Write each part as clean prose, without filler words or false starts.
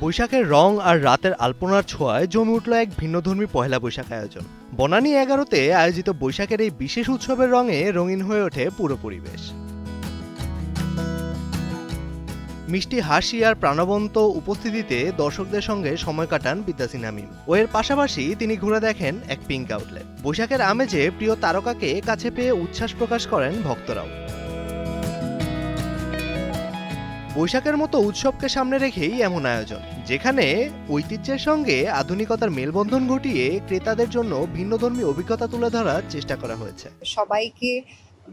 বৈশাখের রং আর রাতের আলপনার ছোঁয়ায় জমে উঠল এক ভিন্নধর্মী পহেলা বৈশাখ আয়োজন। বনানী 11-তে আয়োজিত বৈশাখের এই বিশেষ উৎসবের রঙে রঙিন হয়ে ওঠে পুরো পরিবেশ। মিষ্টি হাসি আর প্রাণবন্ত উপস্থিতিতে দর্শকদের সঙ্গে সময় কাটান বিদ্যাসী নামিম। এর পাশাপাশি তিনি ঘুরে দেখেন এক পিঙ্ক আউটলেট। বৈশাখের আমেজে প্রিয় তারকাকে কাছে পেয়ে উচ্ছ্বাস প্রকাশ করেন ভক্তরাও। বৈশাখের মতো উৎসবকে সামনে রেখেই এমন আয়োজন, যেখানে ঐতিহ্যের সঙ্গে আধুনিকতার মেলবন্ধন ঘটিয়ে ক্রেতাদের জন্য ভিন্নধর্মী অভিজ্ঞতা তুলে ধরার চেষ্টা করা হয়েছে। সবাইকে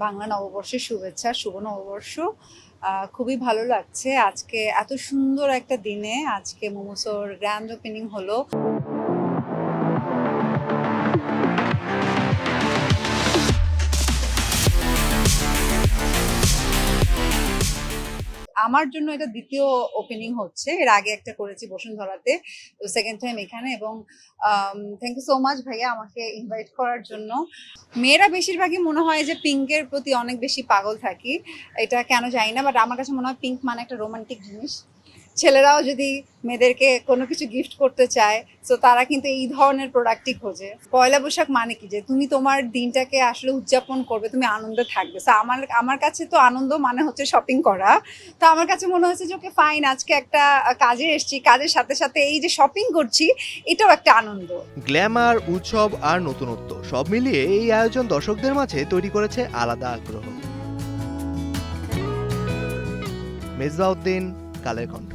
বাংলা নববর্ষের শুভেচ্ছা, শুভ নববর্ষ। খুবই ভালো লাগছে আজকে এত সুন্দর একটা দিনে আজকে মোমোসোর গ্র্যান্ড ওপেনিং হলো। আমার জন্য এটা দ্বিতীয় ওপেনিং হচ্ছে, এর আগে একটা করেছি বসুন্ধরাতে, তো সেকেন্ড টাইম এখানে। এবং থ্যাংক ইউ সো মাচ ভাইয়া আমাকে ইনভাইট করার জন্য। মেয়েরা বেশিরভাগই মনে হয় যে পিঙ্কের প্রতি অনেক বেশি পাগল থাকি, এটা কেন জানি না, বাট আমার কাছে মনে হয় পিঙ্ক মানে একটা রোমান্টিক জিনিস। ছেলেরাও যদি মেয়েদেরকে কোনো কিছু গিফট করতে চায় তো তারা কিন্তু এই ধরনের প্রোডাক্টই খোঁজে। পয়লা বৈশাখ মানে কি, যে তুমি তোমার দিনটাকে আসলে উদযাপন করবে, তুমি আনন্দে থাকবে। তো আমার কাছে তো আনন্দ মানে হচ্ছে শপিং করা। তো আমার কাছে মনে হচ্ছে যে ওকে ফাইন, আজকে একটা কাজে এসেছি, কাজের সাথে সাথে এই যে শপিং করছি এটাও একটা আনন্দ। গ্ল্যামার, উৎসব আর নতুনত্ব সব মিলিয়ে এই আয়োজন দর্শকদের মাঝে তৈরি করেছে আলাদা আগ্রহ। মেজবাউদ্দিন, কালের কণ্ঠ।